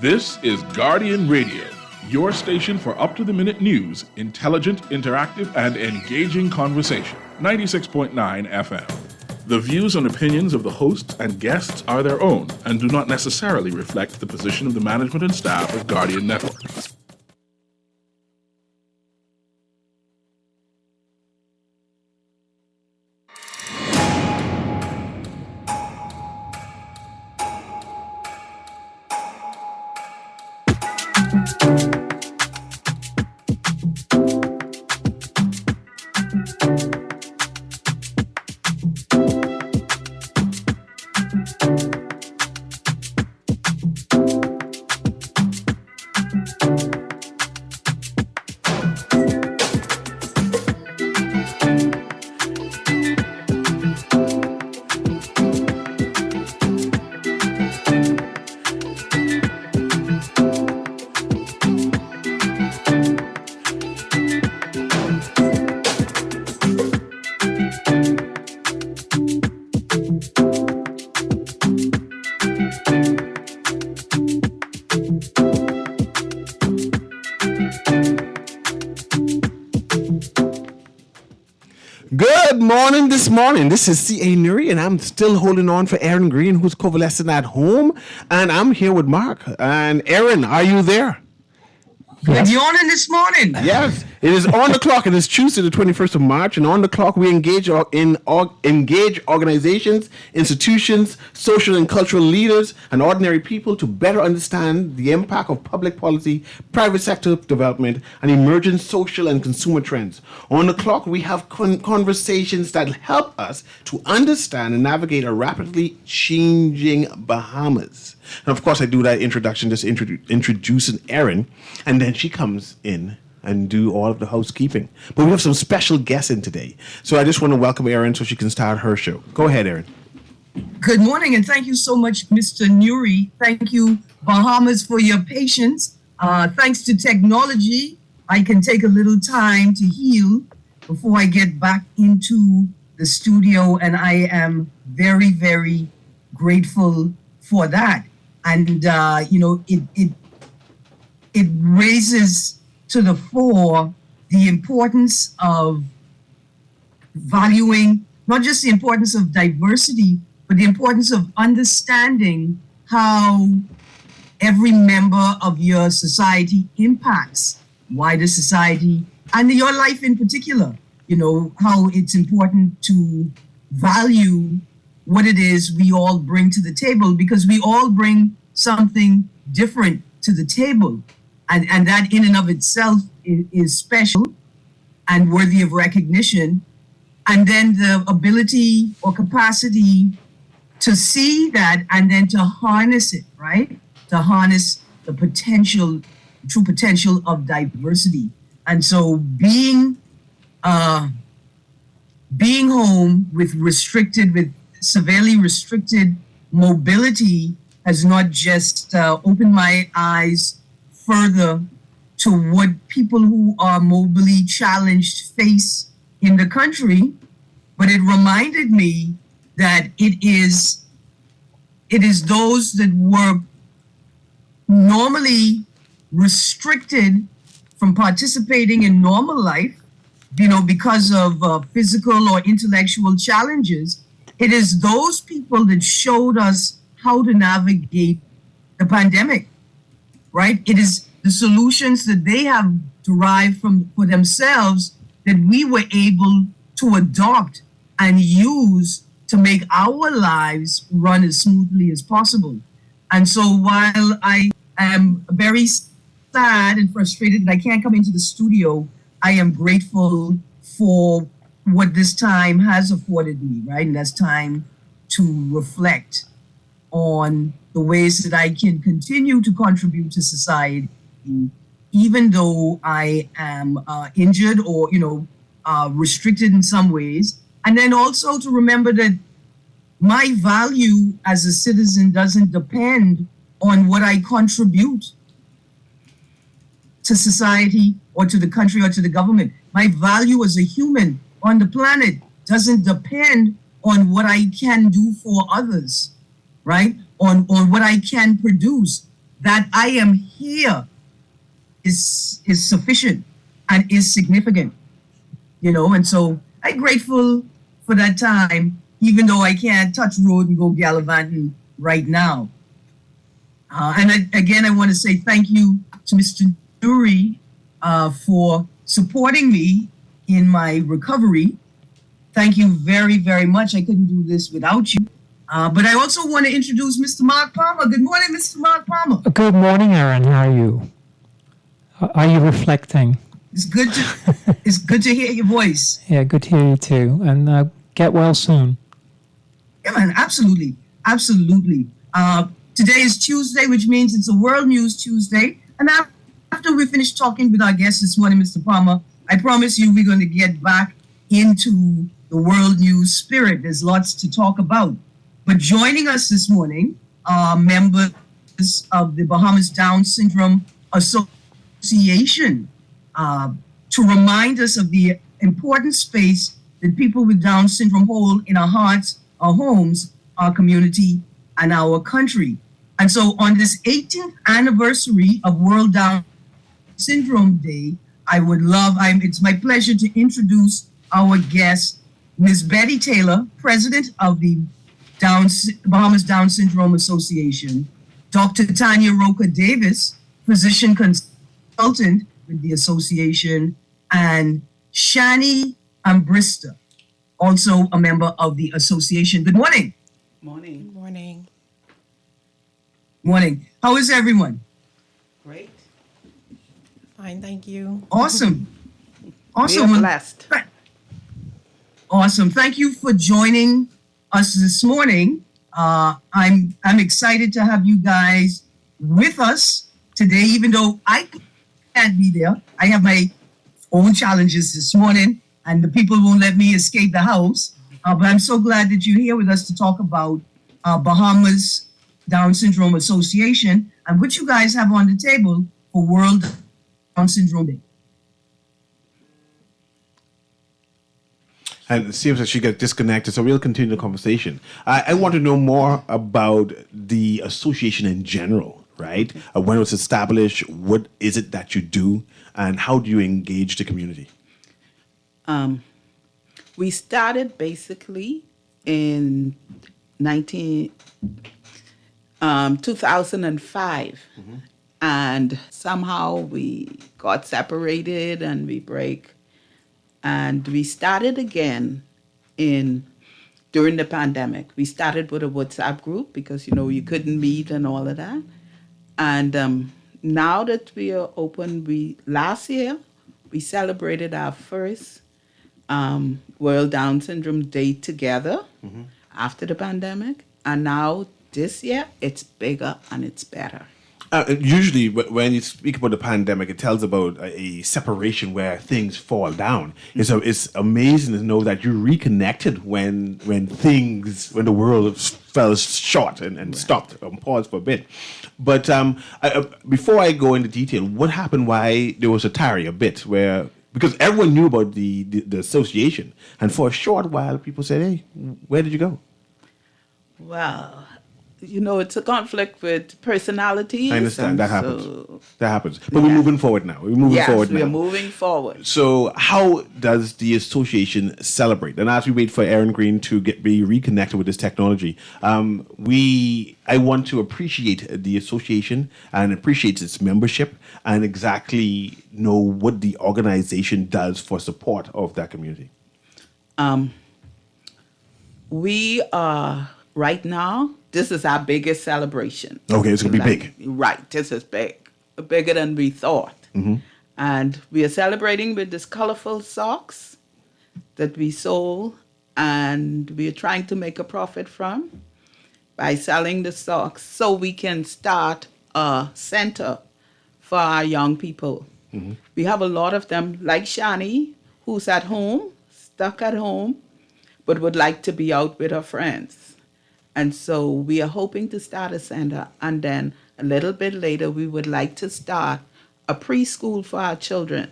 This is Guardian Radio, your station for up-to-the-minute news, intelligent, interactive, and engaging conversation. 96.9 FM. The views and opinions of the hosts and guests are their own and do not necessarily reflect the position of the management and staff of Guardian Network. This morning, this is C.A. Nuri, and I'm still holding on for Erin Greene, who's convalescing at home, and I'm here with Mark. And Erin, are you there? Yes. You're on this morning. Yes, it is on the clock. It is Tuesday, the 21st of March, and on the clock we engage organizations, institutions, social and cultural leaders, and ordinary people to better understand the impact of public policy, private sector development, and emerging social and consumer trends. On the clock, we have conversations that help us to understand and navigate a rapidly changing Bahamas. And of course, I do that introduction, just introducing Erin, and then she comes in and do all of the housekeeping. But we have some special guests in today. So I just want to welcome Erin so she can start her show. Go ahead, Erin. Good morning, and thank you so much, Mr. Nuri. Thank you, Bahamas, for your patience. Thanks to technology, I can take a little time to heal before I get back into the studio, and I am very, very grateful for that. And, it raises to the fore the importance of valuing, not just the importance of diversity, but the importance of understanding how every member of your society impacts wider society and your life in particular. You know, how it's important to value what it is we all bring to the table, because we all bring something different to the table. And that in and of itself is special and worthy of recognition. And then the ability or capacity to see that and then to harness it, right? To harness the potential, true potential of diversity. And so being home with severely restricted mobility has not just opened my eyes further to what people who are mobily challenged face in the country, but it reminded me that it is those that were normally restricted from participating in normal life, because of physical or intellectual challenges. It is those people that showed us how to navigate the pandemic, right? It is the solutions that they have derived for themselves that we were able to adopt and use to make our lives run as smoothly as possible. And so while I am very sad and frustrated that I can't come into the studio, I am grateful for what this time has afforded me, right? And that's time to reflect on the ways that I can continue to contribute to society, even though I am injured or, restricted in some ways. And then also to remember that my value as a citizen doesn't depend on what I contribute to society or to the country or to the government. My value as a human on the planet doesn't depend on what I can do for others, right? On what I can produce. that I am here is sufficient and is significant, and so I'm grateful for that time, even though I can't touch road and go gallivanting right now. Again, I want to say thank you to Mr. Dury for supporting me in my recovery. Thank you very, very much. I couldn't do this without you. But I also want to introduce Mr. Mark Palmer. Good morning, Mr. Mark Palmer. Good morning, Erin. How are you? Are you reflecting? It's good to hear your voice. Yeah, good to hear you too. And get well soon. Yeah, man, absolutely. Absolutely. Today is Tuesday, which means it's a World News Tuesday. And after we finish talking with our guest this morning, Mr. Palmer, I promise you we're going to get back into the world news spirit. There's lots to talk about. But joining us this morning are members of the Bahamas Down Syndrome Association to remind us of the important space that people with Down syndrome hold in our hearts, our homes, our community, and our country. And so on this 18th anniversary of World Down Syndrome Day, it's my pleasure to introduce our guest, Ms. Betty Taylor, President of the Bahamas Down Syndrome Association, Dr. Tanya Roca Davis, Physician Consultant with the association, and Shani Ambrista, also a member of the association. Good morning. Morning. Morning. Morning. How is everyone? Great. Fine, thank you. Awesome. We Awesome. are blessed. Awesome. Thank you for joining us this morning. I'm excited to have you guys with us today, even though I can't be there. I have my own challenges this morning, and the people won't let me escape the house. But I'm so glad that you're here with us to talk about Bahamas Down Syndrome Association and what you guys have on the table for World Down Syndrome Day. And it seems that she got disconnected, so we'll continue the conversation. I want to know more about the association in general, right? When it was established, what is it that you do, and how do you engage the community? We started basically in 2005. And somehow we got separated and we break. And we started again during the pandemic. We started with a WhatsApp group because, you couldn't meet and all of that. And now that we are open, last year, we celebrated our first World Down Syndrome Day together after the pandemic. And now this year, it's bigger and it's better. Usually, when you speak about the pandemic, it tells about a separation where things fall down. It's amazing to know that you reconnected when the world fell short and stopped and paused for a bit. But before I go into detail, what happened? Why there was a tarry a bit because everyone knew about the association, and for a short while, people said, "Hey, where did you go?" Well, it's a conflict with personalities. I understand that happens. So, that happens. But we're moving forward now. We're moving forward now. We're moving forward. So how does the association celebrate? And as we wait for Erin Greene to be reconnected with this technology, I want to appreciate the association and appreciate its membership and exactly know what the organization does for support of that community. We are, right now, this is our biggest celebration. Okay, it's going to be big. Right, this is big. Bigger than we thought. And we are celebrating with these colorful socks that we sold, and we are trying to make a profit from by selling the socks so we can start a center for our young people. We have a lot of them, like Shani, who's at home, stuck at home, but would like to be out with her friends. And so we are hoping to start a center, and then a little bit later, we would like to start a preschool for our children.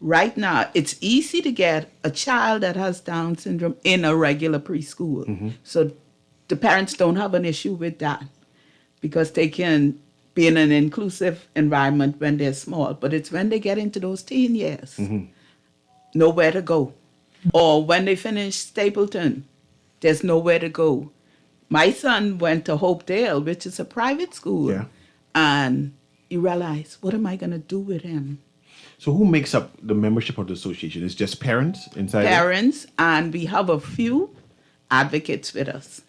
Right now, it's easy to get a child that has Down syndrome in a regular preschool. So the parents don't have an issue with that because they can be in an inclusive environment when they're small, but it's when they get into those teen years, nowhere to go. Or when they finish Stapleton, there's nowhere to go. My son went to Hopedale, which is a private school, Yeah. and you realize, what am I going to do with him? So who makes up the membership of the association? It's just parents inside? Parents, and we have a few advocates with us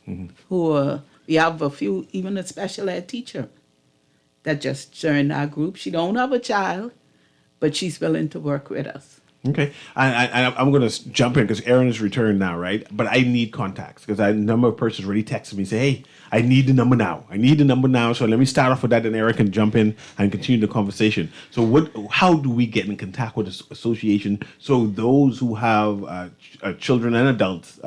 we have a few, even a special ed teacher that just joined our group. She don't have a child, but she's willing to work with us. Okay. I'm going to jump in because Erin is returned now, right? But I need contacts because a number of persons already texted me and say, hey, I need the number now. So let me start off with that and Erin can jump in and continue the conversation. So how do we get in contact with the association so those who have children and adults,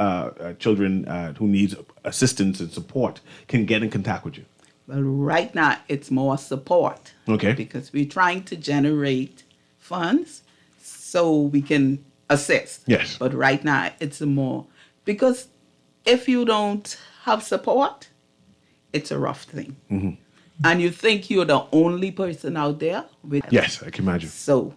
children who need assistance and support can get in contact with you? Well, right now it's more support. Okay. Because we're trying to generate funds so we can assist. Yes. But right now it's more, because if you don't have support, it's a rough thing. And you think you're the only person out there with. Yes, I can imagine. So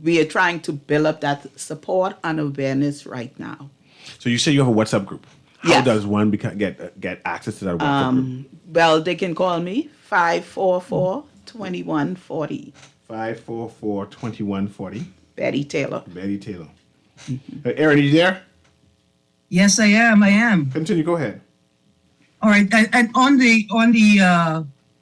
we are trying to build up that support and awareness right now. So you say you have a WhatsApp group. How Yes. does one get access to that WhatsApp group? Well, they can call me 544-2140. 544-2140. Betty Taylor. Betty Taylor. Erin, are you there? Yes, I am. Continue. Go ahead. All right. And on the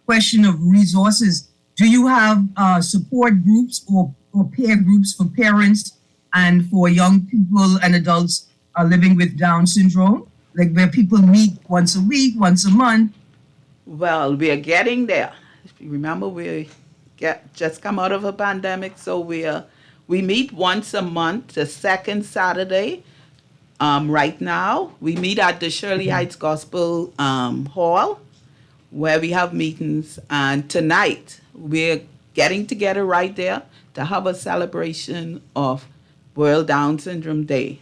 question of resources, do you have support groups or peer groups for parents and for young people and adults living with Down syndrome, like where people meet once a week, once a month? Well, we are getting there. If you remember, we just come out of a pandemic, so we meet once a month, the second Saturday. Right now, we meet at the Shirley Heights Gospel Hall, where we have meetings. And tonight, we're getting together right there to have a celebration of World Down Syndrome Day.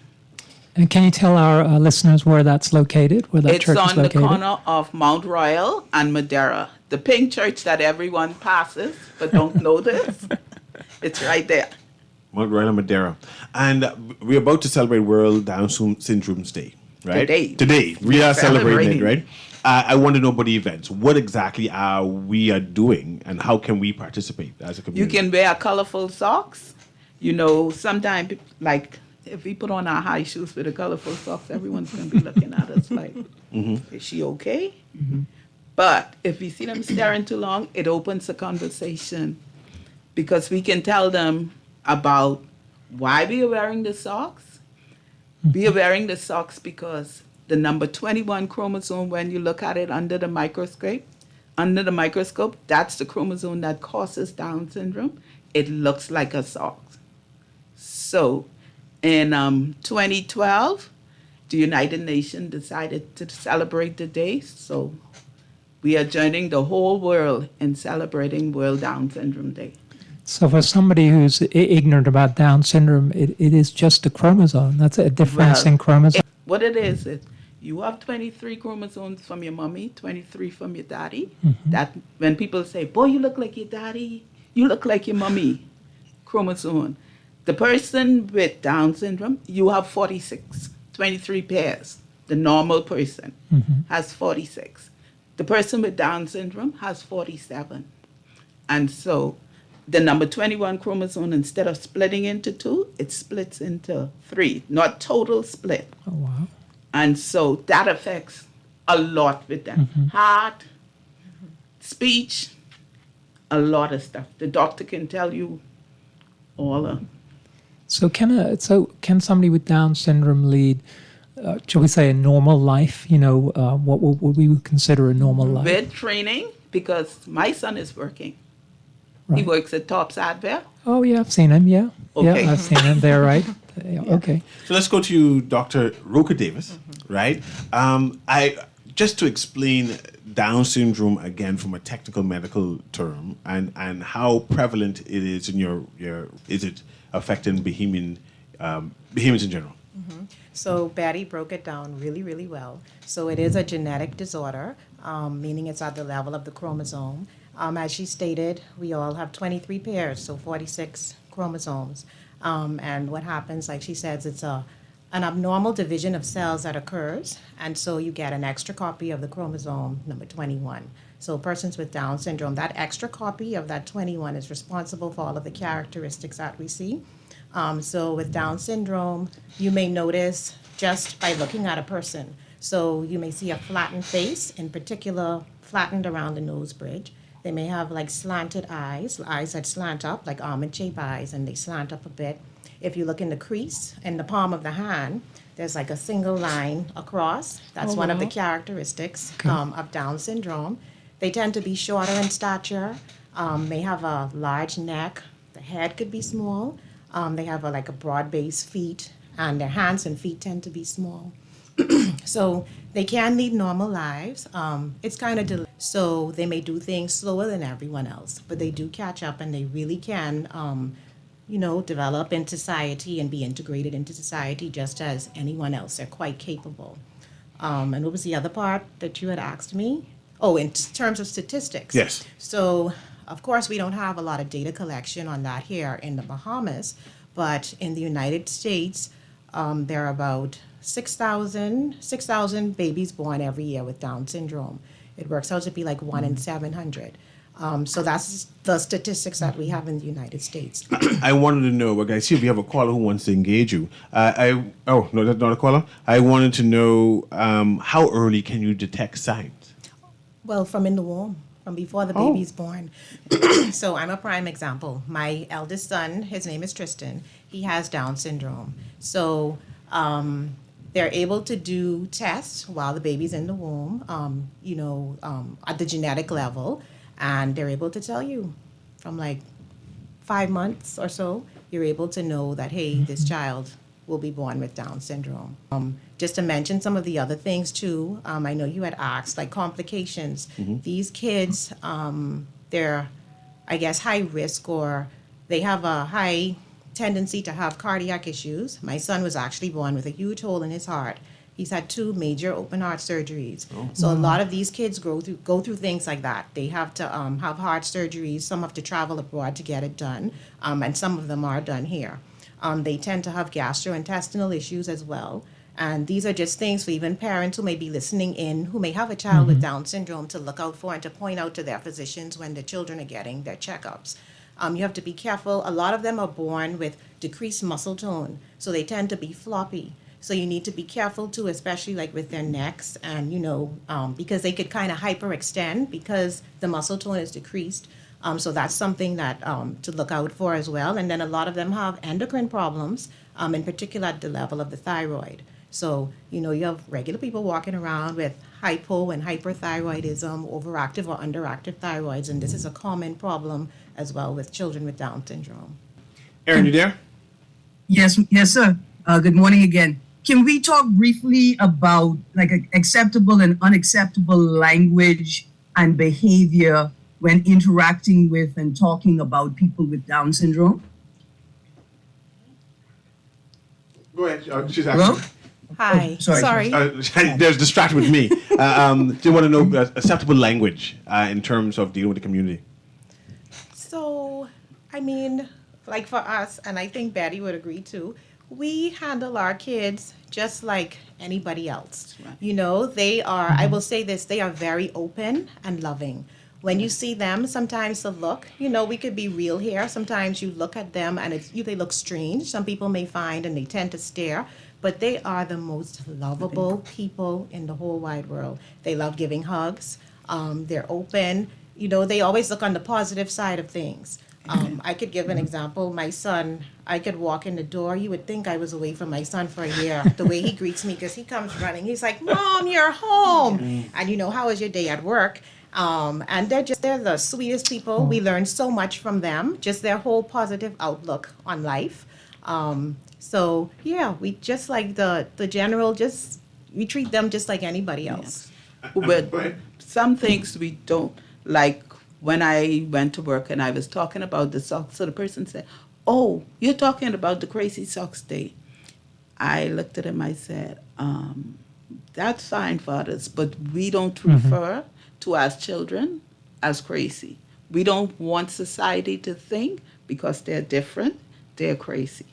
And can you tell our listeners where that's located, where that It's church is on the located? corner of Mount Royal and Madeira. The pink church that everyone passes but don't know this. It's right there. Mount Royal and Madeira. And we're about to celebrate World Down Syndrome Day, right? Today. We are celebrating it, right? I want to know about the events. What exactly are we doing and how can we participate as a You community? can wear colorful socks. You know, sometimes, like, if we put on our high shoes with the colorful socks, everyone's going to be looking at us like, is she okay? But if we see them staring too long, it opens a conversation because we can tell them about why we are wearing the socks. We are wearing the socks because the number 21 chromosome, when you look at it under the microscope, that's the chromosome that causes Down syndrome. It looks like a sock. So in 2012, the United Nations decided to celebrate the day. So we are joining the whole world in celebrating World Down Syndrome Day. So for somebody who's ignorant about Down syndrome, it is just a chromosome. That's a difference in chromosome. What it is you have 23 chromosomes from your mommy, 23 from your daddy. That when people say, boy, you look like your daddy, you look like your mommy chromosome. The person with Down syndrome, you have 46, 23 pairs. The normal person has 46. The person with Down syndrome has 47. And so the number 21 chromosome, instead of splitting into 2, it splits into 3, not total split. Oh, wow. And so that affects a lot with them. Heart, speech, a lot of stuff. The doctor can tell you all of. So can somebody with Down syndrome lead, shall we say, a normal life? You know, what would we consider a normal life? With training, because my son is working. He Right. works at Tops Advert. Oh, yeah, I've seen him, yeah. Okay. Yeah, I've seen him there, right? Yeah, okay. So let's go to you, Dr. Roka Davis, right? Just to explain Down syndrome again from a technical medical term and how prevalent it is in is it affecting Bahamians in general? So Batty broke it down really, really well. So it is a genetic disorder, meaning it's at the level of the chromosome. As she stated, we all have 23 pairs, so 46 chromosomes. And what happens, like she says, it's an abnormal division of cells that occurs, and so you get an extra copy of the chromosome number 21. So persons with Down syndrome, that extra copy of that 21 is responsible for all of the characteristics that we see. So with Down syndrome, you may notice just by looking at a person. So you may see a flattened face, in particular flattened around the nose bridge. They may have like slanted eyes that slant up, like almond-shaped eyes, and they slant up a bit. If you look in the crease in the palm of the hand, there's like a single line across. That's one of the characteristics of Down syndrome. They tend to be shorter in stature, may have a large neck. The head could be small. They have like a broad-based feet, and their hands and feet tend to be small. So they can lead normal lives. It's kind of so they may do things slower than everyone else, but they do catch up, and they really can, develop in society and be integrated into society just as anyone else. They're quite capable. And what was the other part that you had asked me? Oh, in terms of statistics. Yes. So, of course, we don't have a lot of data collection on that here in the Bahamas, but in the United States, there are about 6,000 babies born every year with Down syndrome. It works out to be like 1 in 700. So that's the statistics that we have in the United States. I wanted to know, I see we have a caller who wants to engage you. No, that's not a caller. I wanted to know how early can you detect signs? Well, from in the womb, from before the baby's born. So I'm a prime example. My eldest son, his name is Tristan, he has Down syndrome. So they're able to do tests while the baby's in the womb, at the genetic level, and they're able to tell you from like 5 months or so, you're able to know that, hey, this child will be born with Down syndrome. Just to mention some of the other things too, I know you had asked, like complications. These kids, they're, I guess, high risk, or they have a high tendency to have cardiac issues. My son was actually born with a huge hole in his heart. He's had 2 major open heart surgeries. So a lot of these kids go through things like that. They have to have heart surgeries. Some have to travel abroad to get it done, and some of them are done here. They tend to have gastrointestinal issues as well. And these are just things for even parents who may be listening in, who may have a child with Down syndrome, to look out for and to point out to their physicians when the children are getting their checkups. You have to be careful. A lot of them are born with decreased muscle tone, so they tend to be floppy. So you need to be careful too, especially like with their necks, and because they could kind of hyperextend because the muscle tone is decreased. So that's something that to look out for as well. And then a lot of them have endocrine problems, in particular at the level of the thyroid. So, you have regular people walking around with hypo and hyperthyroidism, overactive or underactive thyroids, and this is a common problem as well with children with Down syndrome. Erin, you there? Yes, sir. Good morning again. Can we talk briefly about like acceptable and unacceptable language and behavior when interacting with and talking about people with Down syndrome? Go ahead. She's Hello? asking. Hi. sorry. There's distracted with me. Do you want to know acceptable language in terms of dealing with the community? So, I mean, like for us, and I think Betty would agree too, we handle our kids just like anybody else. Right. They are, I will say this, they are very open and loving. When you see them, sometimes the look, we could be real here. Sometimes you look at them and they look strange. Some people may find, and they tend to stare, but they are the most lovable people in the whole wide world. They love giving hugs. They're open. They always look on the positive side of things. I could give an example. My son, I could walk in the door. You would think I was away from my son for a year. The way he greets me, because he comes running. He's like, "Mom, you're home." And how was your day at work? And they're the sweetest people. We learn so much from them, just their whole positive outlook on life. So yeah, we just like the general, we treat them just like anybody else. But some things we don't like. When I went to work and I was talking about the socks, so the person said, "Oh, you're talking about the crazy socks day." I looked at him, I said, "That's fine for others, but we don't refer to as children as crazy. We don't want society to think because they're different, they're crazy.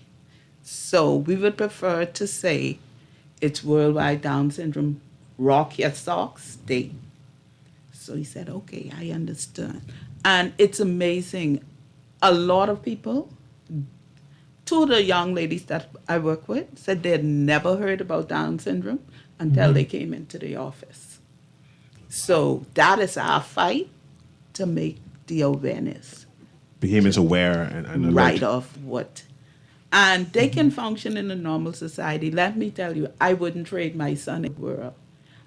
So we would prefer to say it's Worldwide Down Syndrome Rock Your Socks Day. So he said, okay, I understand. And it's amazing. A lot of people, two of the young ladies that I work with, said they had never heard about Down syndrome until they came into the office. So that is our fight to make the awareness Became as aware and alert. right of what. And they can function in a normal society. Let me tell you, I wouldn't trade my son in the world.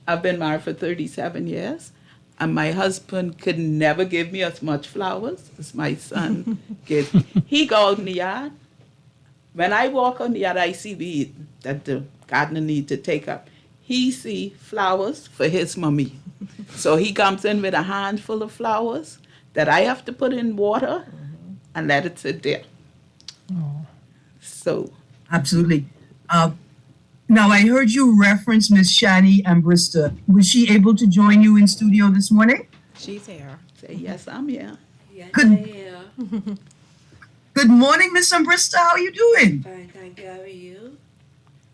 I've been married for 37 years, and my husband could never give me as much flowers as my son gives. He go out in the yard. When I walk on the yard, I see weed that the gardener need to take up. He see flowers for his mummy. So he comes in with a handful of flowers that I have to put in water and let it sit there. So Absolutely. Now, I heard you reference Miss Shani Ambrista. Was she able to join you in studio this morning? She's here. say, yes, I'm here. Yes, Good- I am. Good morning, Miss Ambrista. How are you doing? Fine, thank you. How are you?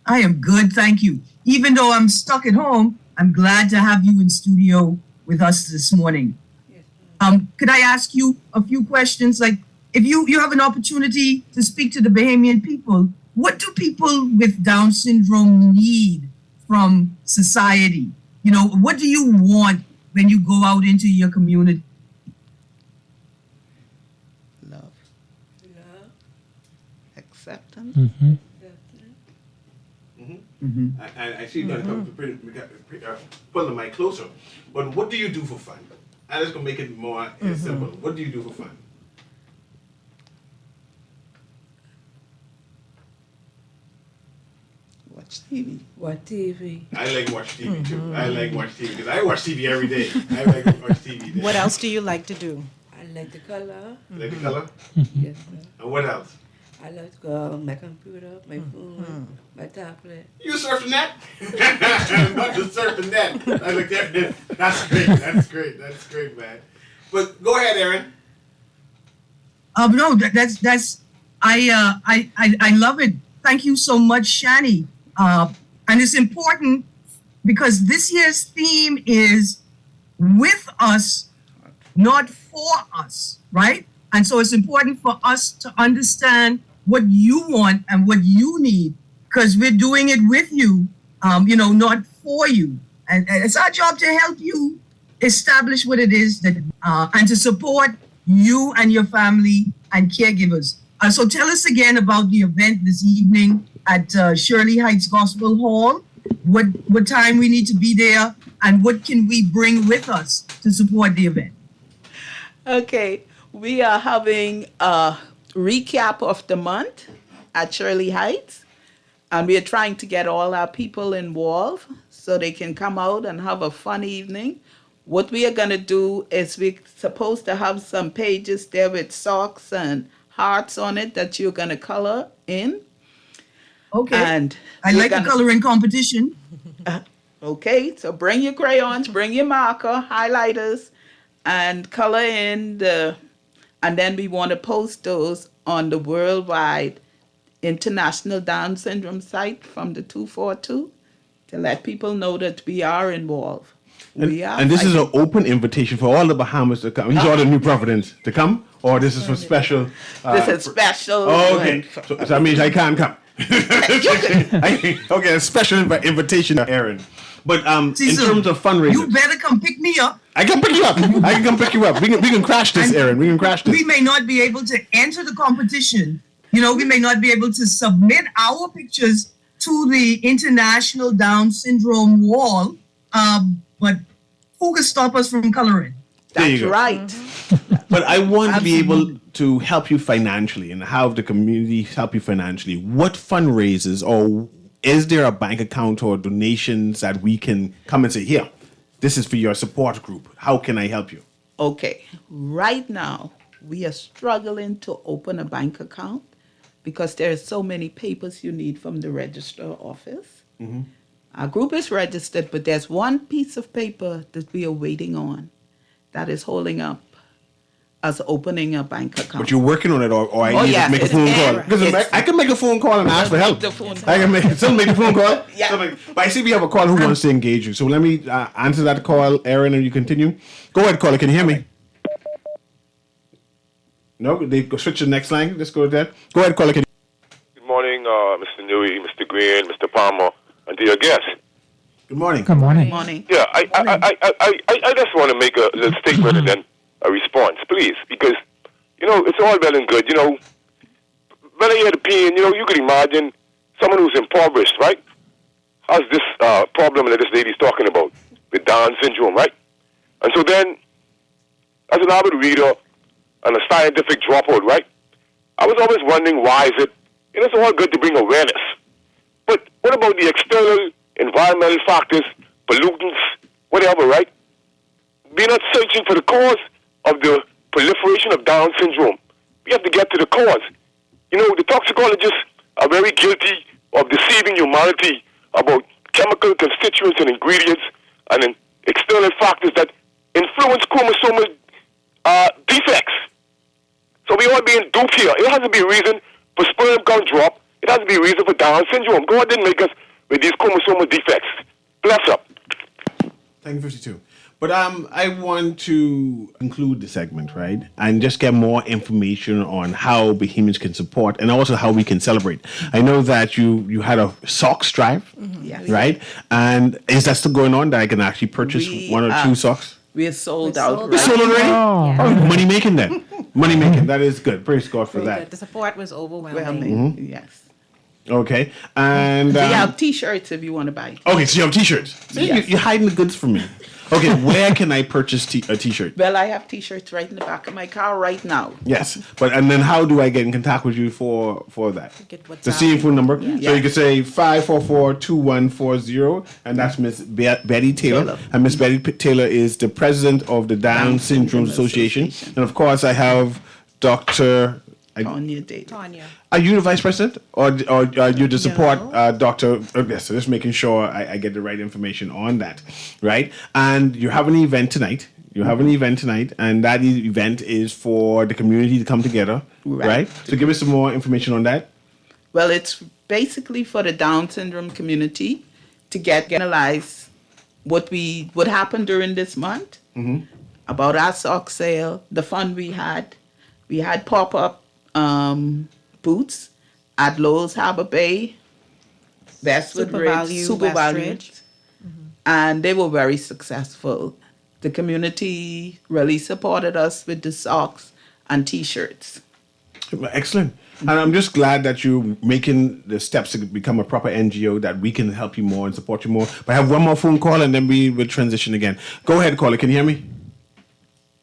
I am good, thank you. Even though I'm stuck at home, I'm glad to have you in studio with us this morning. Yes, Could I ask you a few questions? Like, if you have an opportunity to speak to the Bahamian people, what do people with Down syndrome need from society? You know, what do you want when you go out into your community? Love, love, acceptance. Mm-hmm. acceptance. I see you got to come pull the mic closer. But what do you do for fun? I'm just going to make it more simple. What do you do for fun? Watch TV. What TV? I like watch TV too. I like watch TV because I watch TV every day. I like to watch TV. What else do you like to do? I like the color. Like the color? Yes, sir. And what else? I like to go on my computer, my phone, my tablet. You surf the net? Not just surf the net. I like that. That's great. That's great. That's great, man. But go ahead, Erin. No, that's I love it. Thank you so much, Shani. And it's important because this year's theme is with us, not for us, right? And so it's important for us to understand what you want and what you need because we're doing it with you, not for you. And it's our job to help you establish what it is that, and to support you and your family and caregivers. So tell us again about the event this evening at Shirley Heights Gospel Hall. What time we need to be there, and what can we bring with us to support the event? Okay, we are having a recap of the month at Shirley Heights, and we are trying to get all our people involved so they can come out and have a fun evening. What we are going to do is we're supposed to have some pages there with socks and hearts on it that you're going to color in. Okay. And I you're like the gonna- coloring competition. Okay, so bring your crayons, bring your marker, highlighters, and color in and then we want to post those on the worldwide International Down Syndrome site from the 242 to let people know that we are involved. And this is an open invitation for all the Bahamas to come. These are all the New Providence to come? Or this is for special? This is special. Oh, okay. So that means I can't come. Okay, a special invitation to Erin. But in Cecil, terms of fundraising, You better come pick me up. I can pick you up. I can come pick you up. We can crash this, Erin. We can crash this. We may not be able to enter the competition. We may not be able to submit our pictures to the International Down Syndrome wall. But who can stop us from coloring? There you That's go. right. But I want to be able Absolutely. to help you financially and have the community help you financially. What fundraisers, or is there a bank account or donations that we can come and say, here, this is for your support group. How can I help you? Okay, right now we are struggling to open a bank account because there are so many papers you need from the registrar office. Our group is registered, but there's one piece of paper that we are waiting on that is holding up as opening a bank account. But you're working on it, or I Oh, need yes, to make a it's phone in. call. Because I can make a phone call and ask for help. The phone I can still make a phone call. Yeah. But I see we have a caller who wants to engage you. So let me answer that call, Erin, and you continue. Go ahead, caller. Can you hear me? No, they go switch to the next line. Let's go with that. Go ahead, caller. Good morning, Mr. Newey, Mr. Greene, Mr. Palmer, and to your guests. Good morning. Good morning. Morning. Yeah, I just want to make a little statement and then a response, please, because, it's all well and good, when I hear the pain, you can imagine someone who's impoverished, right, has this problem that this lady's talking about, with Down syndrome, right? And so then, as an avid reader and a scientific dropout, right, I was always wondering why is it, it's all good to bring awareness, but what about the external environmental factors, pollutants, whatever, right? We're not searching for the cause of the proliferation of Down syndrome. We have to get to the cause. The toxicologists are very guilty of deceiving humanity about chemical constituents and ingredients and then external factors that influence chromosomal defects. So we all being duped here. It has to be a reason for sperm count drop. It has to be a reason for Down syndrome. God didn't make us with these chromosomal defects. Bless up. Thank you, 52. But I want to conclude the segment, right? And just get more information on how Bahamians can support and also how we can celebrate. I know that you had a socks drive, Yes. right? And is that still going on that I can actually purchase one or two socks? We are sold out. We're sold already? Oh. Oh, money making then. Money making. That is good. Praise God for Very that. good. The support was overwhelming. Mm-hmm. Yes. Okay. And We have T-shirts if you want to buy. okay, so you have t-shirts. See, Yes. you're hiding the goods from me. Okay, where can I purchase a t-shirt? Well, I have T-shirts right in the back of my car right now. Yes, and then how do I get in contact with you for that? Get WhatsApp. The same phone number. So Yeah. you can say 544-2140, and that's Miss Betty Taylor. And Miss Betty Taylor is the president of the Down Syndrome Association. And of course, I have Dr. Tanya Day. Tanya. Are you the vice president, or are you the support No. doctor? Yes, so just making sure I get the right information on that, right? And you have an event tonight. And that event is for the community to come together, right? So give us some more information on that. Well, it's basically for the Down syndrome community to analyze what happened during this month, about our sock sale, the fun we had. We had pop-up booths at Lowe's Harbor Bay, Westwood Super Ridge, Value, Super West Value, Ridge. and they were very successful. The community really supported us with the socks and T-shirts. Excellent. And I'm just glad that you're making the steps to become a proper NGO, that we can help you more and support you more. But I have one more phone call and then we will transition again. Go ahead, caller. Can you hear me?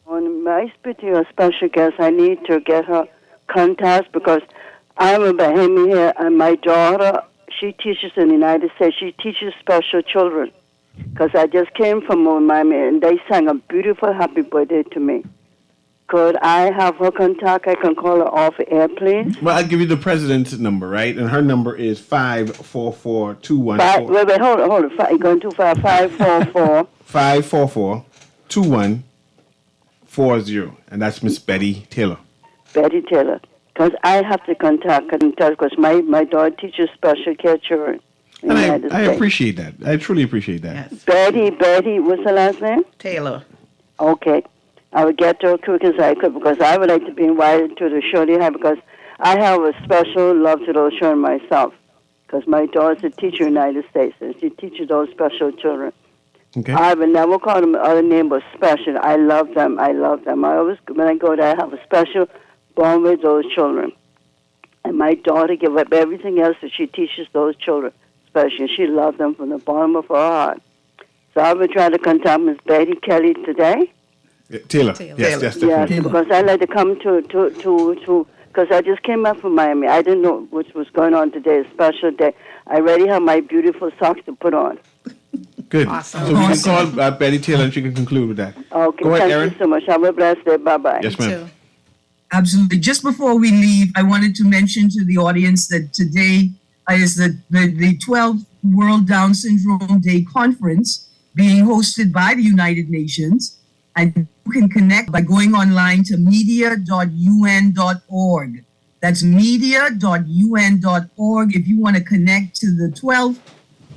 On my speak to your special guest, I need to get her contact because I'm a Bahamian here, and my daughter, she teaches in the United States. She teaches special children. Because I just came from Miami, and they sang a beautiful happy birthday to me. Could I have her contact? I can call her off air, please. Well, I'll give you the president's number, right? And her number is 544-214. Wait, hold on. You're going too far. 544. 544-214-40. And that's Miss Betty Taylor. Betty Taylor. Because I have to contact her because my daughter teaches special care children. And I appreciate that. I truly appreciate that. Yes. Betty, what's the last name? Taylor. Okay. I would get to her quick as I could because I would like to be invited to the show they have because I have a special love to those children myself because my daughter's a teacher in the United States and she teaches those special children. Okay. I would never call them other name but special. I love them. I always, when I go there, I have a special bond with those children. And my daughter give up everything else that she teaches those children special. She loves them from the bottom of her heart. So I will try to contact Miss Betty Kelly today. Taylor. Taylor. Yes, definitely. Yes, because I like to come to because I just came back from Miami. I didn't know what was going on today, a special day. I already have my beautiful socks to put on. Good. Awesome. So we can call Betty Taylor and she can conclude with that. Okay, Go ahead, thank Erin. you so much. Have a blessed day. Bye-bye. Yes, ma'am. Too. Absolutely. Just before we leave, I wanted to mention to the audience that today is the 12th World Down Syndrome Day Conference being hosted by the United Nations. And you can connect by going online to media.un.org. That's media.un.org if you want to connect to the 12th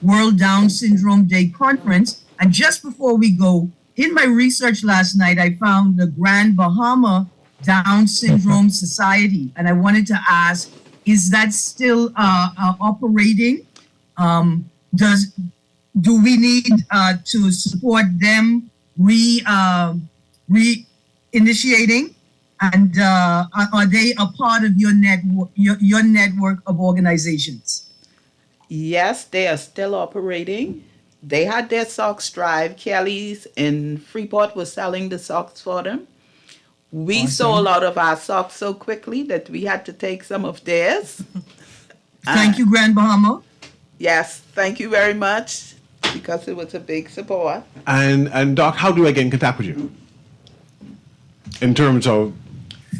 World Down Syndrome Day Conference. And just before we go, in my research last night, I found the Grand Bahama Down Syndrome Society. And I wanted to ask, is that still operating? Do we need to support them re-initiating? And are they a part of your network of organizations? Yes, they are still operating. They had their socks drive. Kelly's in Freeport was selling the socks for them. We sold out of our socks so quickly that we had to take some of theirs. Thank you, Grand Bahama. Yes, thank you very much, because it was a big support. And Doc, how do I get in contact with you? In terms of...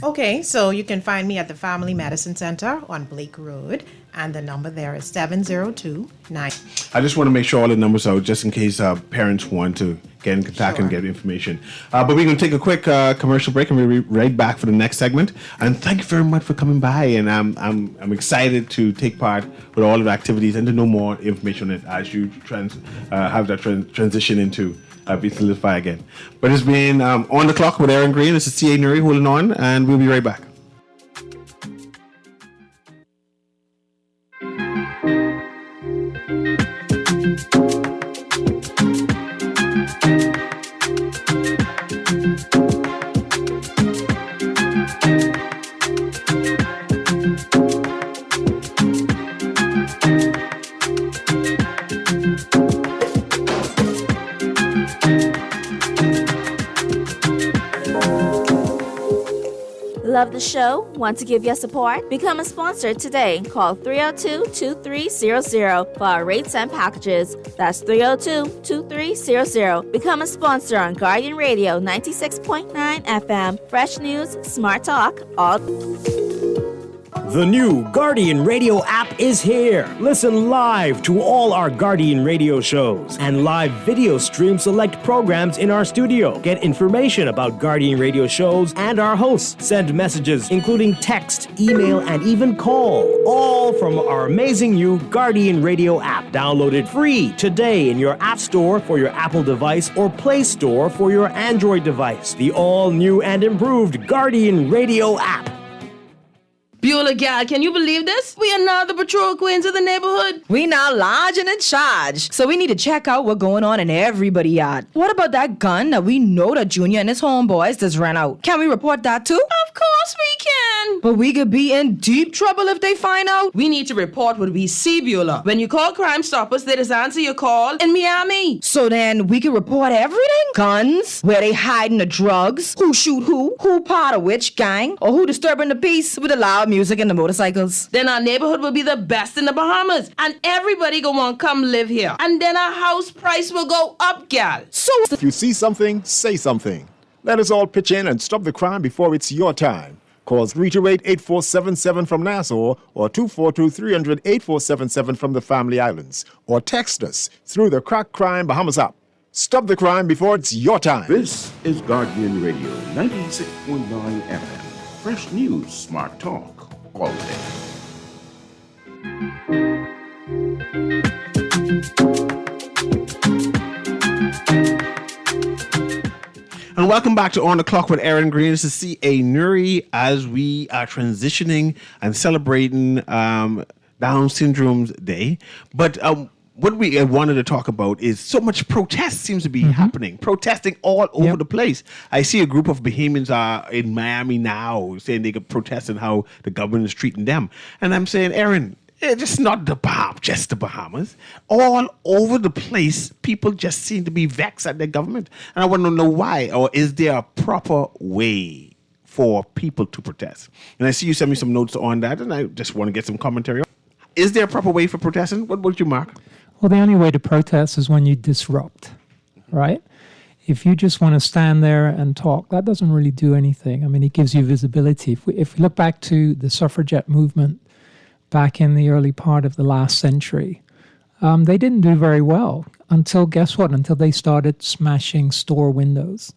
Okay, so you can find me at the Family Medicine Center on Blake Road, and the number there is 702-9. I just want to make sure all the numbers out, just in case parents want to get in contact and get information. But we're going to take a quick commercial break, and we'll be right back for the next segment. And thank you very much for coming by. And I'm excited to take part with all of the activities and to know more information on it as you have that transition into be solidified again. But it's been On the Clock with Erin Greene. This is C.A. Nuri holding on, and we'll be right back. Love the show? Want to give your support? Become a sponsor today. Call 302-2300 for our rates and packages. That's 302-2300. Become a sponsor on Guardian Radio 96.9 FM. Fresh news, smart talk, all... The new Guardian Radio app is here. Listen live to all our Guardian Radio shows and live video stream select programs in our studio. Get information about Guardian Radio shows and our hosts. Send messages including text, email, and even call. All from our amazing new Guardian Radio app. Download it free today in your App Store for your Apple device or Play Store for your Android device. The all-new and improved Guardian Radio app. Beulah, gal, can you believe this? We are now the patrol queens of the neighborhood. We now large and in charge. So we need to check out what's going on in everybody's yard. What about that gun that we know that Junior and his homeboys just ran out? Can we report that too? Of course we can. But we could be in deep trouble if they find out. We need to report what we see, Beulah. When you call Crime Stoppers, they just answer your call in Miami. So then we can report everything? Guns, where they hiding the drugs, who shoot who part of which gang, or who disturbing the peace with the loud music and the motorcycles. Then our neighborhood will be the best in the Bahamas, and everybody go want come live here. And then our house price will go up, gal. So if you see something, say something. Let us all pitch in and stop the crime before it's your time. Call 328-8477 from Nassau or 242-300-8477 from the Family Islands. Or text us through the Crack Crime Bahamas app. Stop the crime before it's your time. This is Guardian Radio 96.9 FM. Fresh news, smart talk, all day. And welcome back to On the Clock with Erin Greene. This is C.A. Nuri as we are transitioning and celebrating Down Syndrome Day. But what we wanted to talk about is so much protest seems to be happening, protesting all over the place. I see a group of Bahamians are in Miami now saying they could protest on how the government is treating them. And I'm saying, Erin, it's not just the Bahamas. All over the place, people just seem to be vexed at their government. And I want to know why, or is there a proper way for people to protest? And I see you send me some notes on that, and I just want to get some commentary. Is there a proper way for protesting? What would you mark? Well, the only way to protest is when you disrupt, right? If you just want to stand there and talk, that doesn't really do anything. I mean, it gives you visibility. If we look back to the suffragette movement back in the early part of the last century, they didn't do very well until, guess what? Until they started smashing store windows.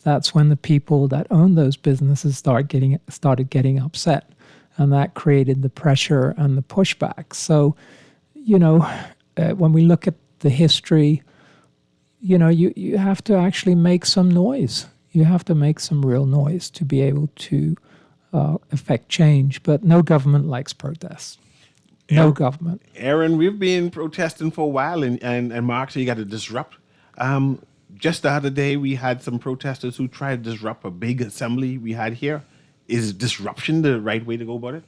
that's when the people that own those businesses started getting upset. And that created the pressure and the pushback. So, when we look at the history, you have to actually make some noise. You have to make some real noise to be able to affect change. But no government likes protests. No government. Erin, we've been protesting for a while, and Mark, so you got to disrupt. Just the other day, we had some protesters who tried to disrupt a big assembly we had here. Is disruption the right way to go about it?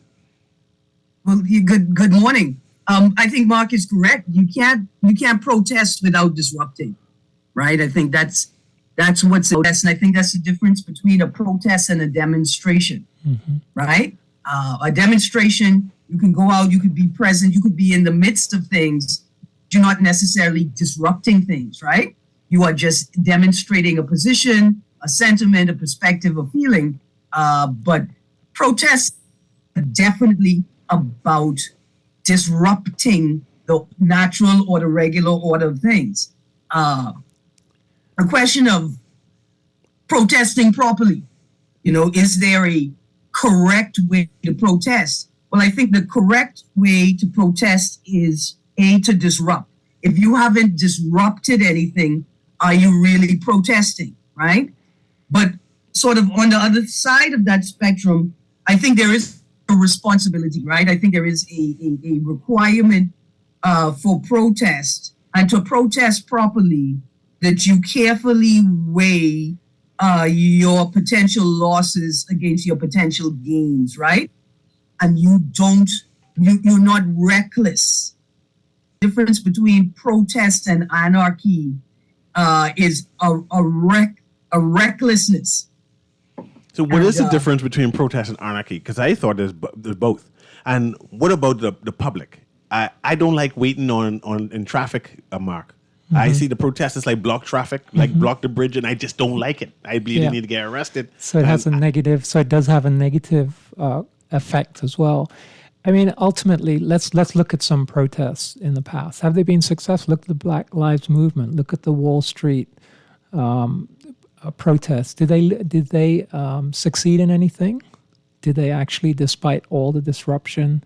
Well, good morning. I think Mark is correct. You can't protest without disrupting, right? I think that's what's and I think that's the difference between a protest and a demonstration, right? A demonstration, you can go out, you could be present, you could be in the midst of things. You're not necessarily disrupting things, right? You are just demonstrating a position, a sentiment, a perspective, a feeling. But protests are definitely about disrupting the natural or the regular order of things. A question of protesting properly, is there a correct way to protest? Well, I think the correct way to protest is to disrupt. If you haven't disrupted anything, are you really protesting, right? But sort of on the other side of that spectrum, I think there is a responsibility, right? I think there is a requirement for protest, and to protest properly, that you carefully weigh your potential losses against your potential gains, right? And you're not reckless. The difference between protest and anarchy is a recklessness. So what is the difference between protest and anarchy? Because I thought there's both. And what about the public? I don't like waiting in traffic, Mark. I see the protesters like block traffic, like block the bridge, and I just don't like it. I believe they need to get arrested. So it has a negative. So it does have a negative effect as well. I mean, ultimately, let's look at some protests in the past. Have they been successful? Look at the Black Lives Movement. Look at the Wall Street protests. Did they succeed in anything? Did they actually, despite all the disruption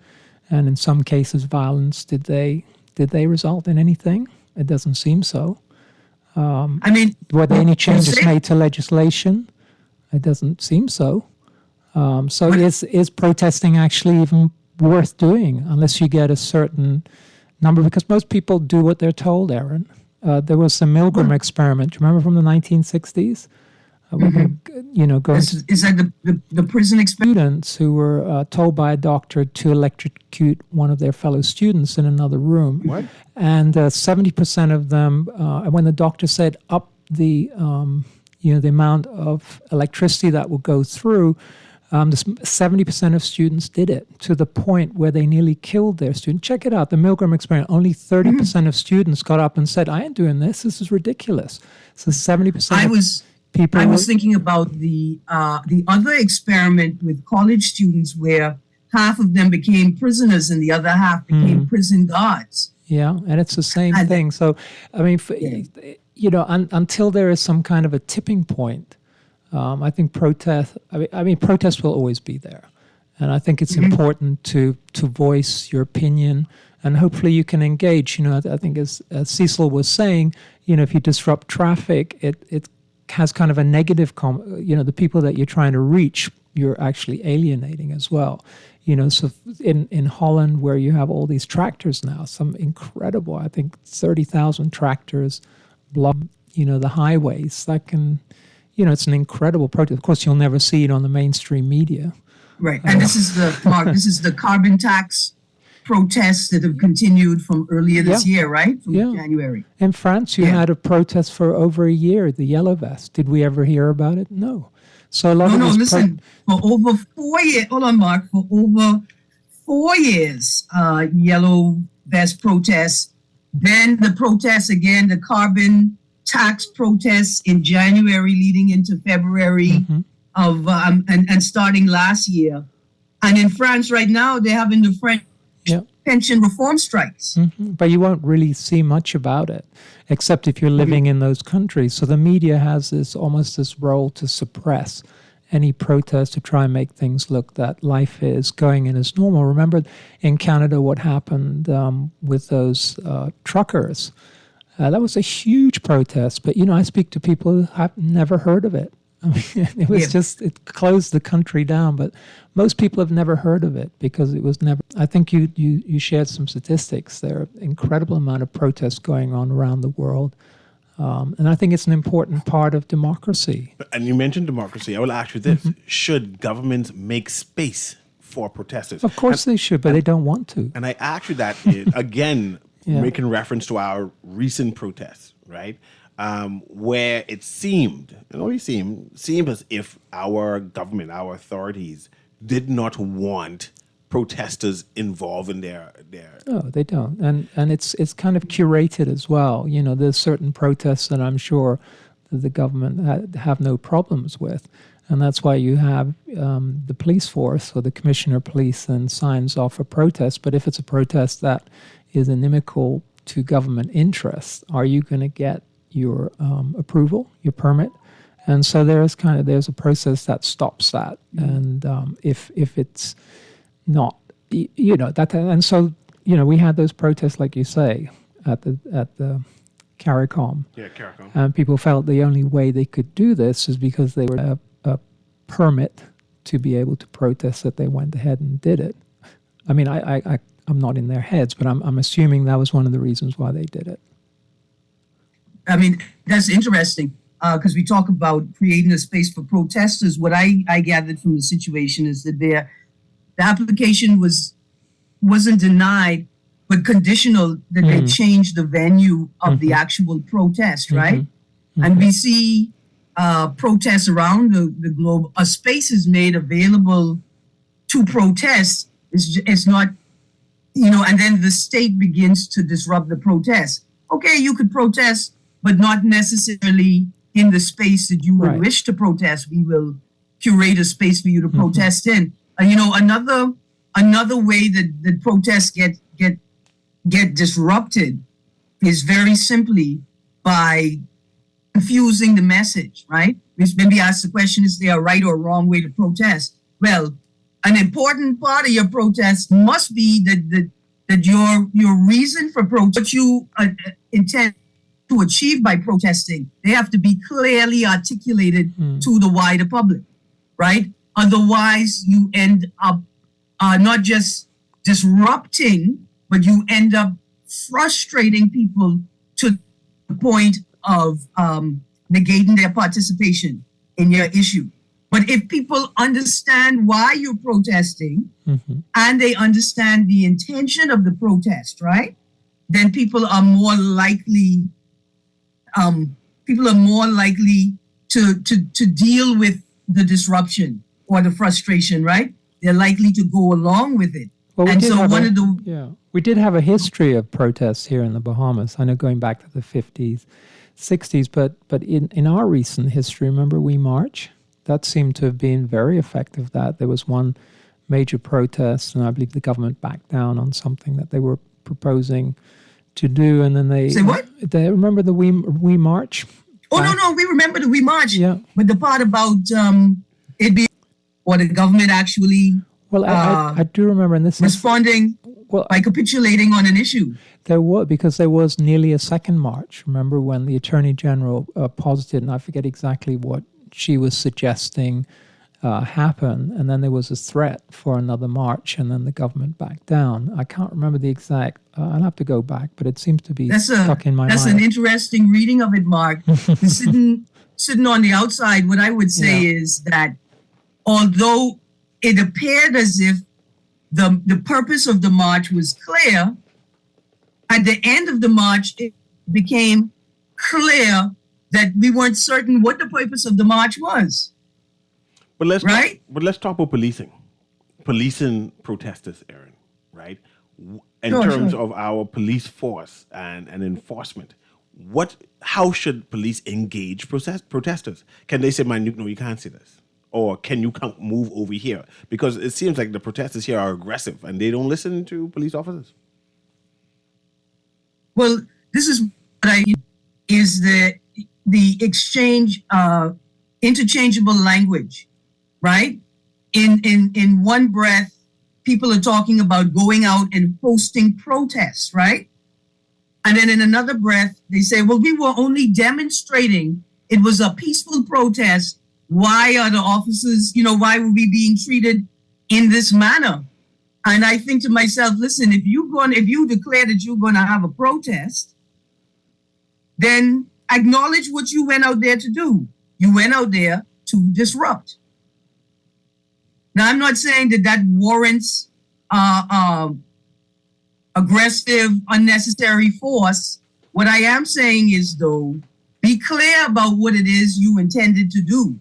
and in some cases violence, did they result in anything? It doesn't seem so. Were there any changes made to legislation? It doesn't seem so. Is protesting actually even worth doing unless you get a certain number? Because most people do what they're told, Erin. There was the Milgram experiment. Do you remember from the 1960s? Is that the prison experiment? Students who were told by a doctor to electrocute one of their fellow students in another room. What? And 70% of them, when the doctor said up the amount of electricity that will go through, 70% of students did it to the point where they nearly killed their student. Check it out, the Milgram experiment. Only 30% of students got up and said, "I ain't doing this. This is ridiculous." So 70% of people. I was thinking about the other experiment with college students where half of them became prisoners and the other half became prison guards. Yeah, and it's the same thing. So, I mean, until there is some kind of a tipping point, I think protest will always be there. And I think it's important to voice your opinion, and hopefully you can engage. I think as Cecil was saying, if you disrupt traffic, it has kind of a negative, the people that you're trying to reach, you're actually alienating as well. So in Holland, where you have all these tractors now, some incredible, I think 30,000 tractors block, the highways. That can, it's an incredible protest. Of course, you'll never see it on the mainstream media. Right. And this is the carbon tax protests that have continued from earlier this year, right? From January. In France, you had a protest for over a year, the Yellow Vest. Did we ever hear about it? No. So a lot of listen, for over 4 years, hold on, Mark, for over 4 years, Yellow Vest protests, then the protests again, the carbon tax protests in January leading into February of, and starting last year. And in France right now, they're having the French pension reform strikes. But you won't really see much about it, except if you're living in those countries. So the media has this role to suppress any protest, to try and make things look that life is going in as normal. Remember in Canada what happened with those truckers. That was a huge protest, but I speak to people who have never heard of it. I mean, it was it closed the country down, but most people have never heard of it because it was never. I think you shared some statistics. There are an incredible amount of protests going on around the world, and I think it's an important part of democracy. And you mentioned democracy. I will ask you this: should governments make space for protesters? Of course they should, but they don't want to. And I ask you that again, making reference to our recent protests, right? Where it seemed as if our government, our authorities, did not want protesters involved in their. No, they don't, and it's kind of curated as well. There's certain protests that I'm sure that the government have no problems with, and that's why you have the police force or the commissioner of police then signs off a protest. But if it's a protest that is inimical to government interests, are you going to get your approval, your permit? And so there's a process that stops that. And if it's not, that, and so we had those protests, like you say, at the CARICOM. Yeah, CARICOM. And people felt the only way they could do this is because they were a permit to be able to protest, that they went ahead and did it. I mean, I'm not in their heads, but I'm assuming that was one of the reasons why they did it. I mean, that's interesting because we talk about creating a space for protesters. What I gathered from the situation is that the application wasn't denied, but conditional that they changed the venue of the actual protest, right? And we see protests around the globe. A space is made available to protest. It's not, and then the state begins to disrupt the protest. Okay, you could protest, but not necessarily in the space that you would wish to protest. We will curate a space for you to protest in. Another way that protests get disrupted is very simply by confusing the message, right? Which maybe ask the question, is there a right or wrong way to protest? Well, an important part of your protest must be that your reason for protest, what you intend to achieve by protesting, they have to be clearly articulated to the wider public, right? Otherwise, you end up not just disrupting, but you end up frustrating people to the point of negating their participation in your issue. But if people understand why you're protesting and they understand the intention of the protest, right, then people are more likely to deal with the disruption or the frustration, right? They're likely to go along with it. Well, And we did have a history of protests here in the Bahamas. I know going back to the 50s, 60s, but in our recent history, remember We March? That seemed to have been very effective. That there was one major protest, and I believe the government backed down on something that they were proposing to do, and then they say what? They remember the We March. Oh no, we remember the We March. Yeah, but the part about it being or the government actually. Well, I do remember, and this responding by capitulating on an issue. There was nearly a second march. Remember when the Attorney General posited, and I forget exactly what she was suggesting happen, and then there was a threat for another march, and then the government backed down. I can't remember the exact. I'll have to go back, but it seems to be stuck in my mind. That's an interesting reading of it, Mark. sitting on the outside, what I would say is that although it appeared as if the purpose of the march was clear, at the end of the march, it became clear that we weren't certain what the purpose of the march was. But let's talk about policing protesters, Erin, right? In terms of our police force and enforcement, how should police engage protesters? Can they say, no, you can't say this? or can you come move over here? Because it seems like the protesters here are aggressive and they don't listen to police officers. Well, this is what is the exchange, interchangeable language, right? In one breath, people are talking about going out and hosting protests, right? And then in another breath, they say, well, we were only demonstrating. It was a peaceful protest. Why are the officers, why were we being treated in this manner? And I think to myself, listen, if you declare that you're going to have a protest, then acknowledge what you went out there to do. You went out there to disrupt. Now, I'm not saying that warrants aggressive, unnecessary force. What I am saying is, though, be clear about what it is you intended to do.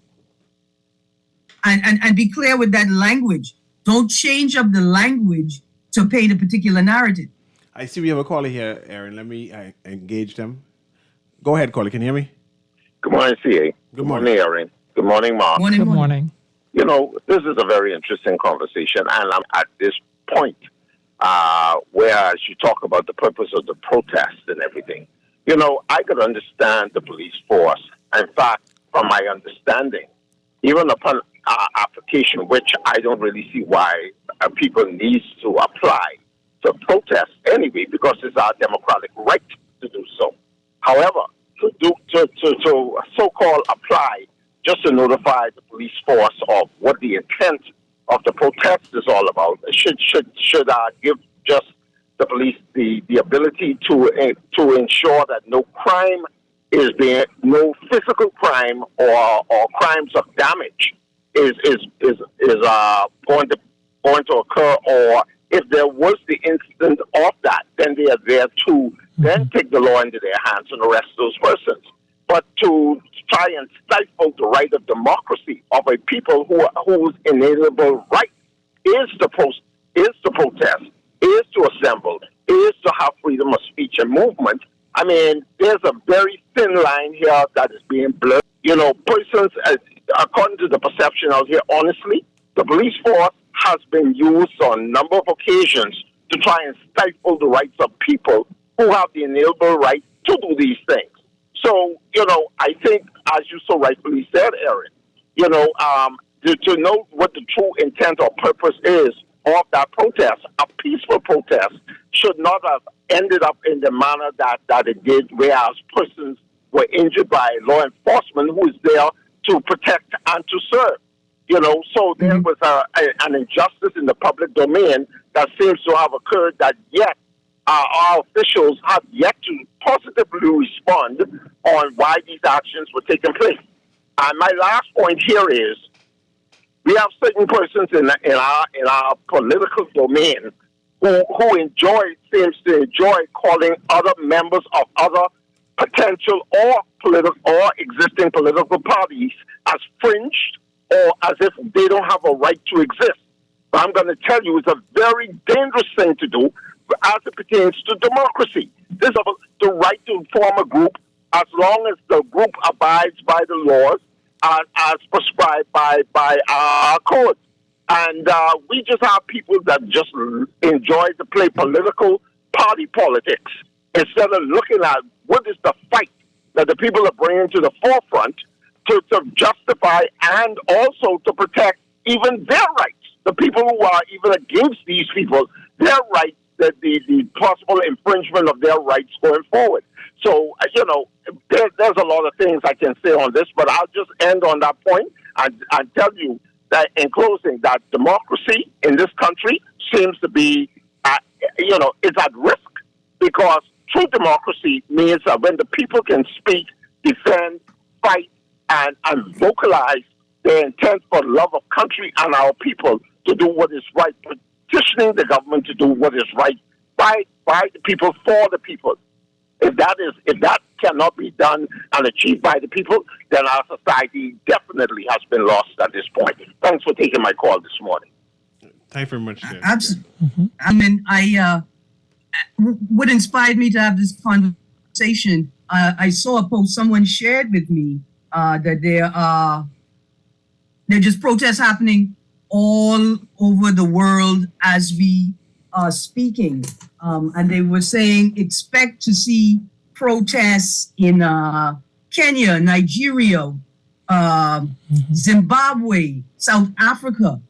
And be clear with that language. Don't change up the language to paint a particular narrative. I see we have a caller here, Erin. Let me engage them. Go ahead, caller. Can you hear me? Good morning, CA. Good morning, Erin. Good morning, Mark. Good morning. This is a very interesting conversation, and I'm at this point where you talk about the purpose of the protest and everything. I could understand the police force. In fact, from my understanding, even upon application, which I don't really see why people need to apply to protest anyway, because it's our democratic right to do so. However, to so-called apply just to notify the police force of what the intent of the protest is all about should give just the police the ability to ensure that no crime is being, no physical crime or crimes of damage is going to occur, or if there was the incident of that, then they are there to then take the law into their hands and arrest those persons. But to try and stifle the right of democracy of a people whose inalienable right is to protest, is to assemble, is to have freedom of speech and movement. I mean, there's a very thin line here that is being blurred. Persons, according to the perception out here, honestly, the police force has been used on a number of occasions to try and stifle the rights of people who have the inalienable right to do these things. So, I think, as you so rightfully said, Erin, to know what the true intent or purpose is of that protest, a peaceful protest, should not have ended up in the manner that it did, whereas persons were injured by law enforcement who is there to protect and to serve. So there was an injustice in the public domain that seems to have occurred, that yet our officials have yet to positively respond on why these actions were taking place. And my last point here is, we have certain persons in our political domain who seems to enjoy calling other members of other potential or existing political parties as fringed, or as if they don't have a right to exist. But I'm going to tell you, it's a very dangerous thing to do as it pertains to democracy. This is the right to form a group, as long as the group abides by the laws as prescribed by our codes. And we just have people that just enjoy to play political party politics instead of looking at what is the fight that the people are bringing to the forefront to justify and also to protect even their rights. The people who are even against these people, their rights, the possible infringement of their rights going forward. So, there's a lot of things I can say on this, but I'll just end on that point and tell you that in closing, that democracy in this country seems to be, it's at risk, because true democracy means that when the people can speak, defend, fight, and vocalize their intent for the love of country and our people to do what is right, petitioning the government to do what is right by the people, for the people. If that cannot be done and achieved by the people, then our society definitely has been lost at this point. Thanks for taking my call this morning. Thank you very much. Absolutely. I mean, what inspired me to have this conversation, I saw a post someone shared with me that there are There are just protests happening all over the world as we are speaking. And they were saying, expect to see protests in Kenya, Nigeria, Zimbabwe, South Africa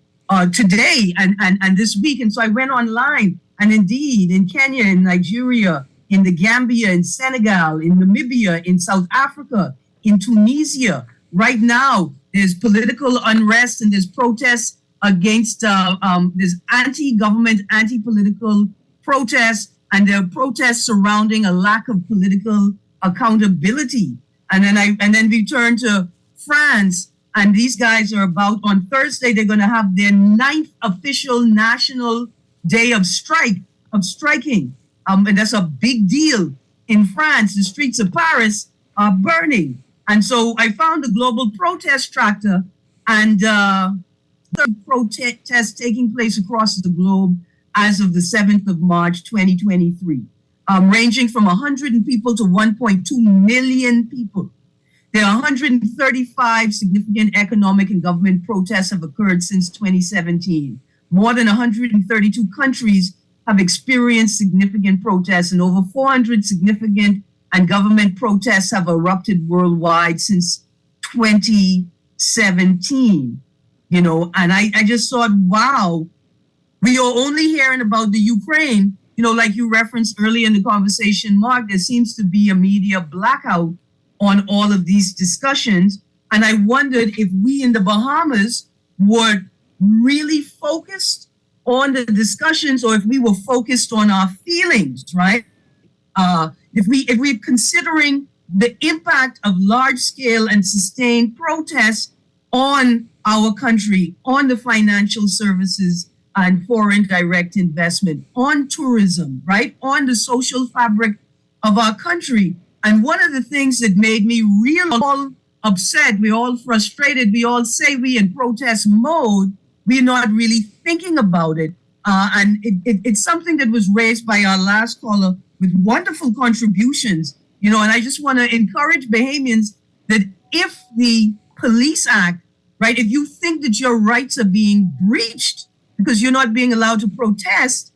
today and this week. And so I went online, and indeed in Kenya, in Nigeria, in the Gambia, in Senegal, in Namibia, in South Africa, in Tunisia, right now, there's political unrest and there's protests against, there's anti-government, anti-political protests, and there are protests surrounding a lack of political accountability. And then we turn to France, and these guys are about, on Thursday, they're going to have their 9th official national day of striking. And that's a big deal in France. The streets of Paris are burning. And so I found the global protest tracker, and protests taking place across the globe as of the 7th of March, 2023, ranging from 100 people to 1.2 million people. There are 135 significant economic and government protests have occurred since 2017. More than 132 countries have experienced significant protests, and over 400 significant and government protests have erupted worldwide since 2017. You know, and I just thought, wow, we are only hearing about the Ukraine, you know, like you referenced earlier in the conversation, Mark, there seems to be a media blackout on all of these discussions. And I wondered if we in the Bahamas were really focused on the discussions, or if we were focused on our feelings, right? If we're considering the impact of large-scale and sustained protests on our country, on the financial services and foreign direct investment, on tourism, right? On the social fabric of our country. And one of the things that made me all upset, we're all frustrated, we all say we in protest mode, we're not really thinking about it. And it's something that was raised by our last caller with wonderful contributions, you know, and I just want to encourage Bahamians that if the Police Act, right, if you think that your rights are being breached because you're not being allowed to protest,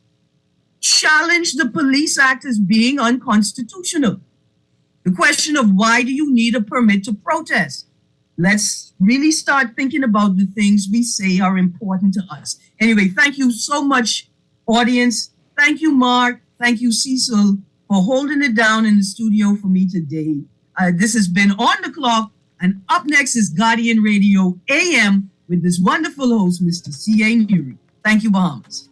challenge the Police Act as being unconstitutional. The question of why do you need a permit to protest? Let's really start thinking about the things we say are important to us. Anyway, thank you so much, audience. Thank you, Mark. Thank you, Cecil, for holding it down in the studio for me today. This has been On the Clock, and up next is Guardian Radio AM with this wonderful host, Mr. C.A. Nuri. Thank you, Bahamas.